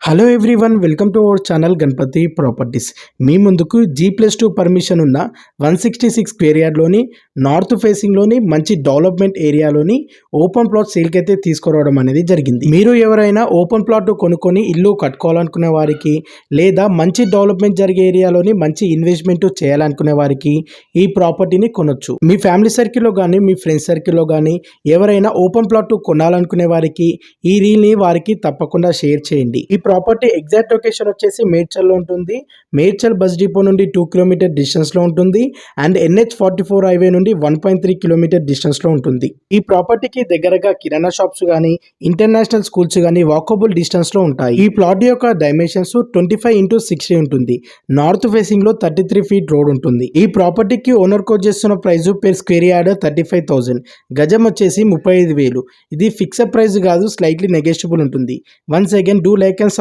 Hello everyone, welcome to our channel Ganapati properties. మీ ముందుకు G+2 permission ఉన్న 166 స్క్వేర్ యార్డ్లోని నార్త్ ఫేసింగ్లోని మంచి డెవలప్మెంట్ ఏరియాలోని ఓపెన్ ప్లాట్ సేల్కి అయితే తీసుకురావడం అనేది జరిగింది. మీరు ఎవరైనా ఓపెన్ ప్లాట్ కొనుక్కొని ఇల్లు కట్టుకోవాలనుకునే వారికి, లేదా మంచి డెవలప్మెంట్ జరిగే ఏరియాలోని మంచి ఇన్వెస్ట్మెంట్ చేయాలనుకునే వారికి ఈ ప్రాపర్టీని కొనొచ్చు. మీ ఫ్యామిలీ సర్కిల్లో కానీ, మీ ఫ్రెండ్స్ సర్కిల్లో కానీ ఎవరైనా ఓపెన్ ప్లాట్ కొనాలనుకునే వారికి ఈ రీల్ని వారికి తప్పకుండా షేర్ చేయండి. ఈ ప్రాపర్టీ ఎగ్జాక్ట్ లొకేషన్ వచ్చేసి మేడ్చల్లో ఉంటుంది. మేడ్చల్ బస్ డిపో నుండి 2 కిలోమీటర్ డిస్టెన్స్లో ఉంటుంది అండ్ NH44 హైవే నుండి 1.3 కిలోమీటర్ డిస్టెన్స్లో ఉంటుంది. ఈ ప్రాపర్టీకి దగ్గరగా కిరాణా షాప్స్ కానీ, ఇంటర్నేషనల్ స్కూల్స్ కానీ వాకబుల్ డిస్టెన్స్లో ఉంటాయి. ఈ ప్లాట్ యొక్క డైమెన్షన్స్ 25x60 ఉంటుంది. నార్త్ ఫేసింగ్లో 33 ఫీట్ రోడ్ ఉంటుంది. ఈ ప్రాపర్టీకి ఓనర్ కోట్ చేస్తున్న ప్రైస్ పెర్ స్క్వేర్ యార్డ్ 35,000, గజం వచ్చేసి 35,000. ఇది ఫిక్స్డ్ ప్రైస్ కాదు, స్లైట్లీ నెగోషియబుల్ ఉంటుంది. Once again do like and